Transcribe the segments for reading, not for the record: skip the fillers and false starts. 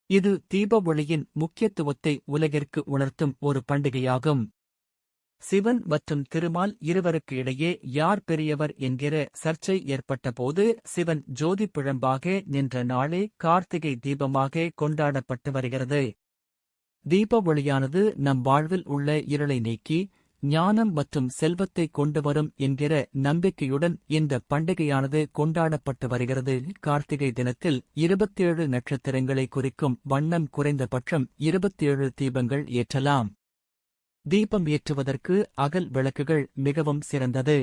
இது தீப ஒளியின் முக்கியத்துவத்தை உலகிற்கு உணர்த்தும் ஒரு பண்டிகையாகும். சிவன் மற்றும் திருமால் இருவருக்கு இடையே யார் பெரியவர் என்கிற சர்ச்சை ஏற்பட்டபோது சிவன் ஜோதி பிழம்பாக நின்ற நாளே கார்த்திகை தீபமாக கொண்டாடப்பட்டு வருகிறது. தீப ஒளியானது நம் வாழ்வில் உள்ள இருளை நீக்கி ஞானம் மற்றும் செல்வத்தை கொண்டு வரும் என்கிற நம்பிக்கையுடன் இந்த பண்டிகையானது கொண்டாடப்பட்டு வருகிறது. கார்த்திகை தினத்தில் 27 நட்சத்திரங்களை குறிக்கும் வண்ணம் குறைந்தபட்சம் 27 தீபங்கள் ஏற்றலாம். தீபம் ஏற்றுவதற்கு அகல் விளக்குகள் மிகவும் சிறந்தது.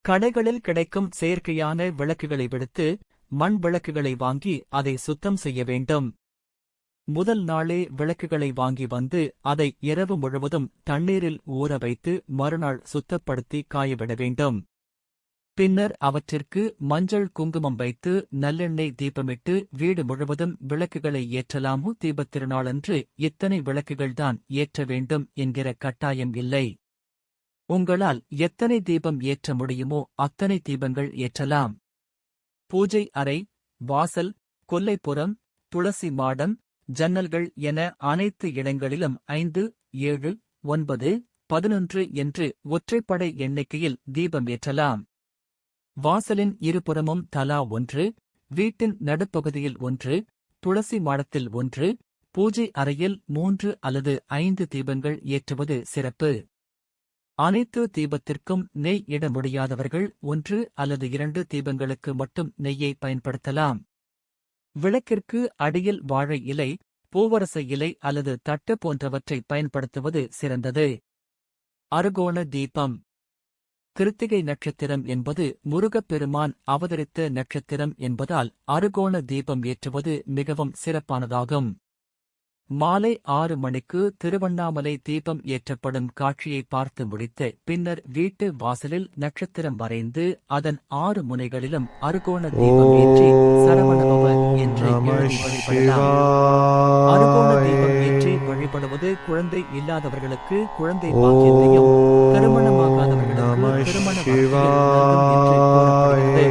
கடைகளில் கிடைக்கும் செயற்கையான விளக்குகளை விடுத்து மண் விளக்குகளை வாங்கி அதை சுத்தம் செய்ய வேண்டும். முதல் நாளே விளக்குகளை வாங்கி வந்து அதை இரவு முழுவதும் தண்ணீரில் ஊற வைத்து மறுநாள் சுத்தப்படுத்தி காயவிட வேண்டும். பின்னர் அவற்றிற்கு மஞ்சள் குங்குமம் வைத்து நல்லெண்ணெய் தீபமிட்டு வீடு முழுவதும் விளக்குகளை ஏற்றலாம். தீபத்திருநாளன்று இத்தனை விளக்குகள்தான் ஏற்ற வேண்டும் என்கிற கட்டாயம் இல்லை. உங்களால் எத்தனை தீபம் ஏற்ற முடியுமோ அத்தனை தீபங்கள் ஏற்றலாம். பூஜை அறை, வாசல், கொல்லைப்புறம், துளசி மாடம், ஜன்னல்கள் என அனைத்து இடங்களிலும் 5, 7, 9, 11 என்று ஒற்றைப்படை எண்ணிக்கையில் தீபம் ஏற்றலாம். வாசலின் இருபுறமும் தலா 1, வீட்டின் நடுப்பகுதியில் 1, துளசி மாடத்தில் 1, பூஜை அறையில் 3 அல்லது 5 தீபங்கள் ஏற்றுவது சிறப்பு. அனைத்து தீபத்திற்கும் நெய் இட முடியாதவர்கள் 1 அல்லது 2 தீபங்களுக்கு மட்டும் நெய்யை பயன்படுத்தலாம். விளக்கிற்கு அடியில் வாழை இலை, பூவரச இலை அல்லது தட்டு போன்றவற்றை பயன்படுத்துவது சிறந்தது. அறுகோண தீபம். கிருத்திகை நட்சத்திரம் என்பது முருகப்பெருமான் அவதரித்த நட்சத்திரம் என்பதால் அறுகோண தீபம் ஏற்றுவது மிகவும் சிறப்பானதாகும். மாலை 6 மணிக்கு திருவண்ணாமலை தீபம் ஏற்றப்படும் காட்சியை பார்த்து முடித்து பின்னர் வீட்டு வாசலில் நட்சத்திரம் வரைந்து அதன் 6 முனைகளிலும் அறுகோண தீபம் ஏற்றி சரவணபவ என்று எழுதி வழிபடலாம். அறுகோண தீபம் ஏற்றி வழிபடுவது குழந்தை இல்லாதவர்களுக்கு குழந்தை பாக்கியத்தையும் திருமணமாகாதவர்களுக்கு திருமண வாக்கியம் என்று கூறப்படுகிறது.